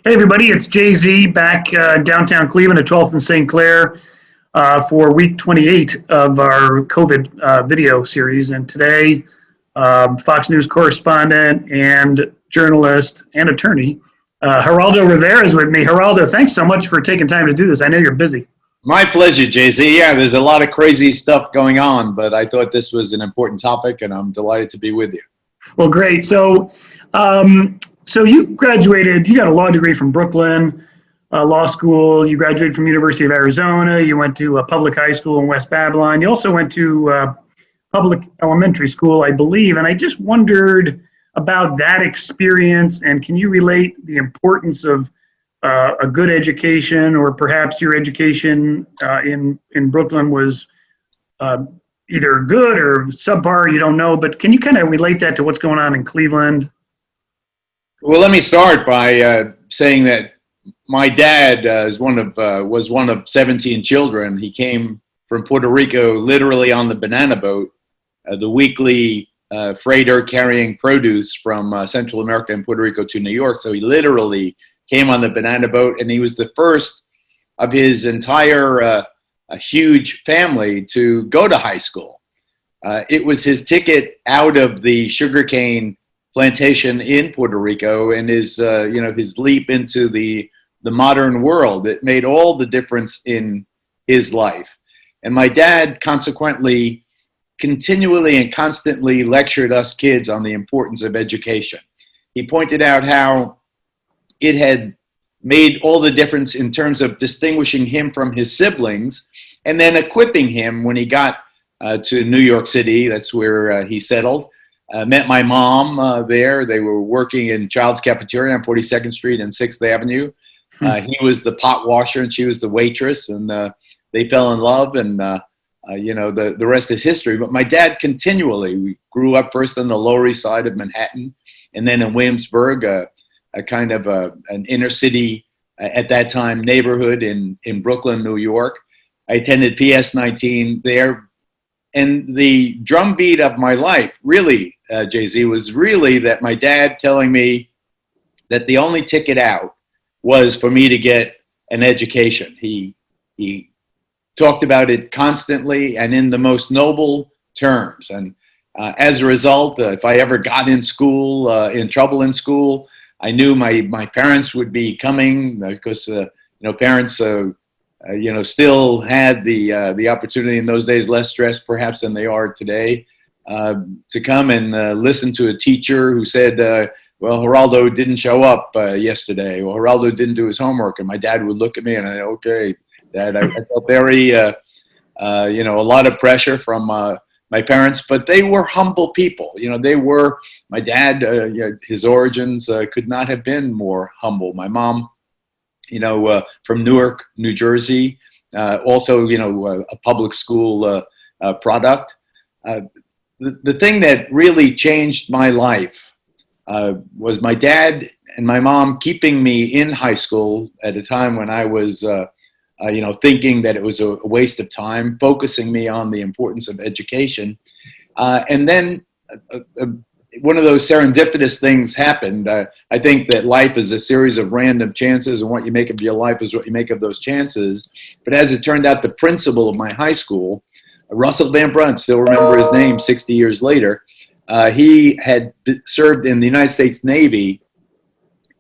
Hey everybody, it's Jay-Z back downtown Cleveland at 12th and St. Clair for week 28 of our COVID video series. And today, Fox News correspondent and journalist and attorney, Geraldo Rivera is with me. Geraldo, thanks so much for taking time to do this. I know you're busy. My pleasure, Jay-Z. Yeah, there's a lot of crazy stuff going on, but I thought this was an important topic, and I'm delighted to be with you. Well, great. So you graduated, you got a law degree from Brooklyn Law School. You graduated from University of Arizona. You went to a public high school in West Babylon. You also went to public elementary school, I believe. And I just wondered about that experience. And can you relate the importance of a good education, or perhaps your education in Brooklyn was either good or subpar, you don't know. But can you kind of relate that to what's going on in Cleveland? Well, let me start by saying that my dad was one of 17 children. He came from Puerto Rico literally on the banana boat, the weekly freighter carrying produce from Central America and Puerto Rico to New York. So he literally came on the banana boat, and he was the first of his entire huge family to go to high school. It was his ticket out of the sugarcane plantation in Puerto Rico, and his leap into the modern world. It made all the difference in his life. And my dad consequently continually and constantly lectured us kids on the importance of education. He pointed out how it had made all the difference in terms of distinguishing him from his siblings, and then equipping him when he got to New York City. That's where he settled. Met my mom there. They were working in Child's Cafeteria on 42nd Street and 6th Avenue. He was the pot washer and she was the waitress, and they fell in love, and the rest is history. But my dad we grew up first on the Lower East Side of Manhattan, and then in Williamsburg, a kind of an inner city at that time neighborhood in Brooklyn, New York. I attended PS 19 there. And the drumbeat of my life, really, Jay-Z, was really that my dad telling me that the only ticket out was for me to get an education. He talked about it constantly and in the most noble terms. And as a result, if I ever got in trouble in school, I knew my parents would be coming, because parents still had the opportunity in those days, less stress perhaps than they are today, to come and listen to a teacher who said, well, Geraldo didn't show up yesterday, or Geraldo didn't do his homework. And my dad would look at me and I, okay, Dad, I felt very, a lot of pressure from my parents, but they were humble people. My dad, his origins could not have been more humble. My mom, from Newark, New Jersey, also, a public school product. The thing that really changed my life was my dad and my mom keeping me in high school at a time when I was, thinking that it was a waste of time, focusing me on the importance of education. And then one of those serendipitous things happened. I think that life is a series of random chances, and what you make of your life is what you make of those chances. But as it turned out, the principal of my high school, Russell Van Brunt, still remember his name 60 years later, he had served in the United States Navy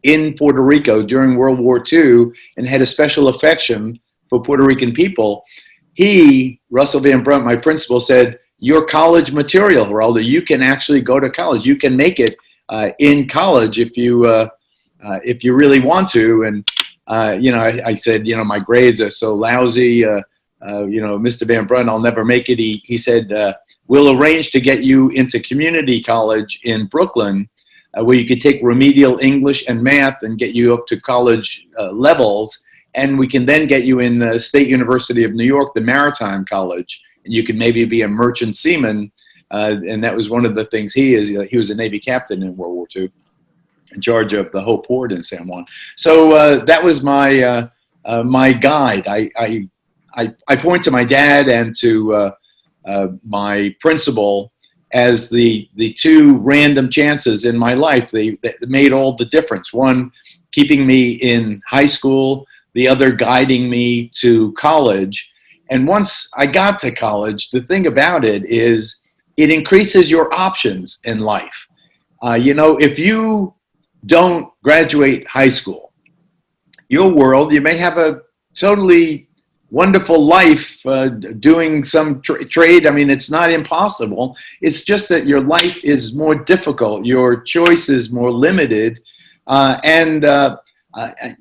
in Puerto Rico during World War II and had a special affection for Puerto Rican people. Russell Van Brunt, my principal, said, "Your college material, Geraldo, you can actually go to college. You can make it in college if you really want to." And I said, my grades are so lousy. Mr. Van Brunt, I'll never make it. He said, "We'll arrange to get you into community college in Brooklyn, where you could take remedial English and math and get you up to college levels. And we can then get you in the State University of New York, the Maritime College, and you could maybe be a merchant seaman." And that was one of the things he was a Navy captain in World War II, in charge of the whole port in San Juan. So that was my my guide. I point to my dad and to my principal as the two random chances in my life that made all the difference. One keeping me in high school, the other guiding me to college. And once I got to college, the thing about it is it increases your options in life. If you don't graduate high school, your world, you may have a totally wonderful life doing some trade. I mean, it's not impossible. It's just that your life is more difficult. Your choice is more limited, and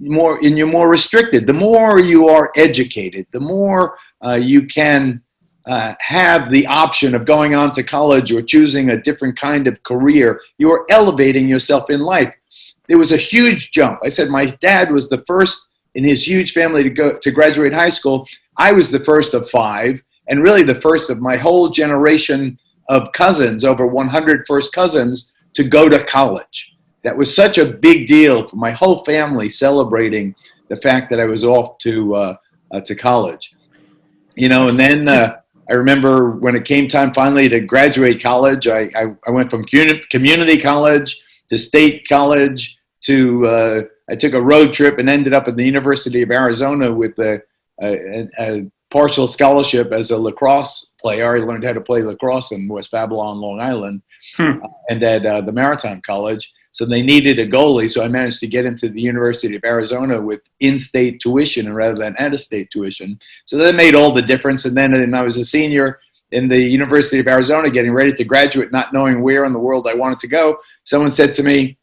you're more restricted. The more you are educated, the more you can have the option of going on to college or choosing a different kind of career. You are elevating yourself in life. There was a huge jump. I said my dad was the first in his huge family to graduate high school. I was the first of 5, and really the first of my whole generation of cousins, over 100 first cousins, to go to college. That was such a big deal for my whole family, celebrating the fact that I was off to college. And then I remember when it came time finally to graduate college, I went from community college to state college to I took a road trip and ended up at the University of Arizona with a partial scholarship as a lacrosse player. I learned how to play lacrosse in West Babylon, Long Island, and at the Maritime College. So they needed a goalie, so I managed to get into the University of Arizona with in-state tuition rather than out-of-state tuition. So that made all the difference. And then I was a senior in the University of Arizona, getting ready to graduate, not knowing where in the world I wanted to go. Someone said to me,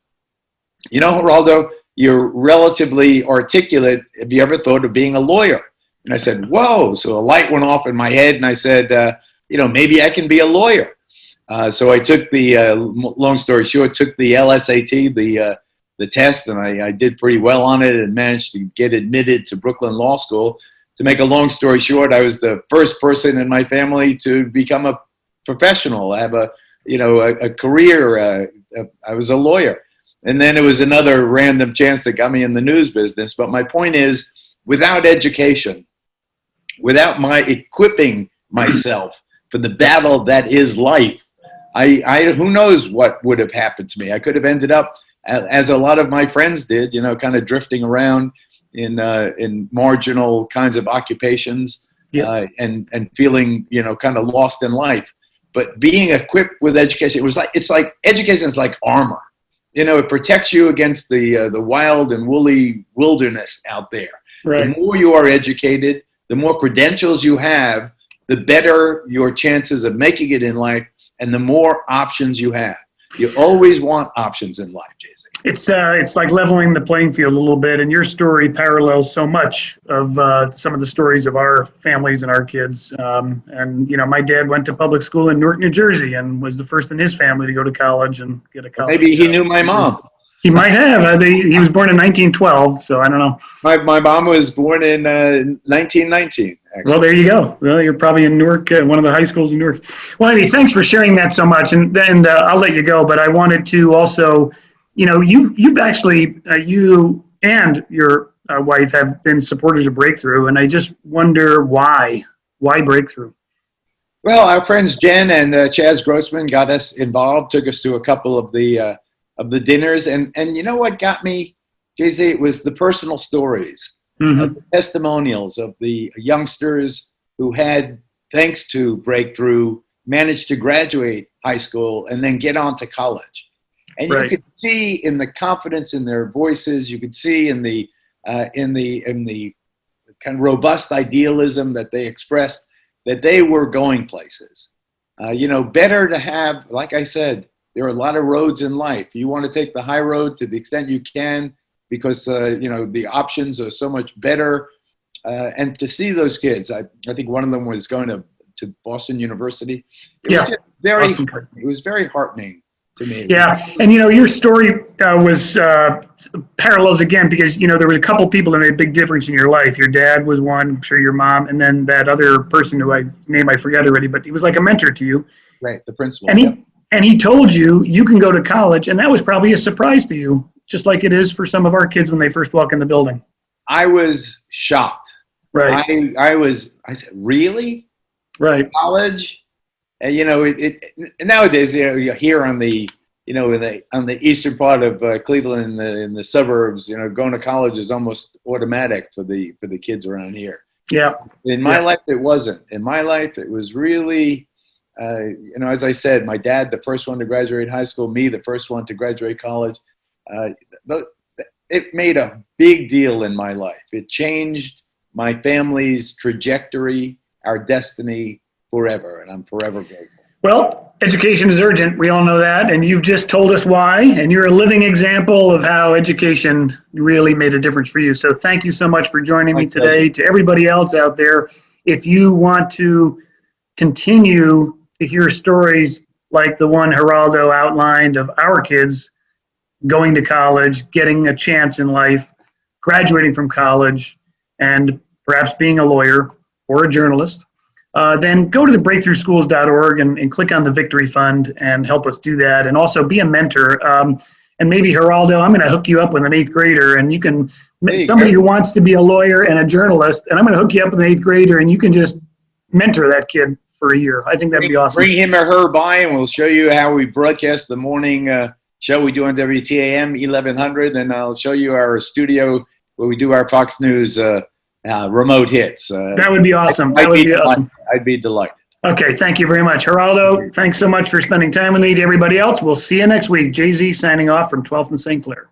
Geraldo, you're relatively articulate. Have you ever thought of being a lawyer? And I said, whoa. So a light went off in my head, and I said, maybe I can be a lawyer. So I took long story short, took the LSAT, the test, and I did pretty well on it and managed to get admitted to Brooklyn Law School. To make a long story short, I was the first person in my family to become a professional. I have a career. I was a lawyer. And then it was another random chance that got me in the news business. But my point is, without education, without my equipping myself for the battle that is life, who knows what would have happened to me. I could have ended up, as a lot of my friends did, kind of drifting around in marginal kinds of occupations, and feeling, kind of lost in life. But being equipped with education, it's like education is like armor. It protects you against the wild and woolly wilderness out there. Right. The more you are educated, the more credentials you have, the better your chances of making it in life, and the more options you have. You always want options in life, Jay-Z. It's like leveling the playing field a little bit, and your story parallels so much of some of the stories of our families and our kids. My dad went to public school in Newark, New Jersey, and was the first in his family to go to college and get a college. Maybe he knew my mom. He might have. He was born in 1912, so I don't know. My mom was born in 1919. Actually. Well, there you go. Well, you're probably in Newark, one of the high schools in Newark. Well, anyway, thanks for sharing that so much, and I'll let you go. But I wanted to also, you've actually you and your wife have been supporters of Breakthrough, and I just wonder why Breakthrough. Well, our friends Jen and Chaz Grossman got us involved, took us to a couple of the dinners, and you know what got me, Jay-Z? It was the personal stories. Mm-hmm. The testimonials of the youngsters who had, thanks to Breakthrough, managed to graduate high school and then get on to college. And right. You could see in the confidence in their voices, you could see in the kind of robust idealism that they expressed, that they were going places. Better to have, like I said, there are a lot of roads in life. You want to take the high road to the extent you can, because the options are so much better. And to see those kids, I think one of them was going to Boston University. It was just very, awesome. It was very heartening to me. Yeah, and your story was parallels again, because there were a couple people that made a big difference in your life. Your dad was one, I'm sure your mom, and then that other person who I forget already, but he was like a mentor to you. Right, the principal. And he told you can go to college, and that was probably a surprise to you, just like it is for some of our kids when they first walk in the building. I was shocked. Right. I said, really? Right. College? And, nowadays, you hear on the on the eastern part of Cleveland, in the suburbs, going to college is almost automatic for the kids around here. Yeah. In my life, it wasn't. In my life, it was really, as I said, my dad, the first one to graduate high school, me, the first one to graduate college. It made a big deal in my life. It changed my family's trajectory, our destiny forever, and I'm forever grateful. Well, education is urgent. We all know that, and you've just told us why, and you're a living example of how education really made a difference for you. So thank you so much for joining me today. To everybody else out there, if you want to continue to hear stories like the one Geraldo outlined of our kids going to college, getting a chance in life, graduating from college, and perhaps being a lawyer or a journalist, then go to thebreakthroughschools.org and click on the Victory Fund and help us do that. And also be a mentor. And maybe, Geraldo, I'm going to hook you up with an 8th grader, and you can, somebody who wants to be a lawyer and a journalist, and I'm going to hook you up with an 8th grader, and you can just mentor that kid for a year. I think that'd be awesome. Bring him or her by, and we'll show you how we broadcast the morning show we do on WTAM 1100, and I'll show you our studio where we do our Fox News remote hits. That would be awesome. That would be awesome. I'd be delighted. Okay, thank you very much. Geraldo, thanks so much for spending time with me. To everybody else, we'll see you next week. Jay-Z signing off from 12th and St. Clair.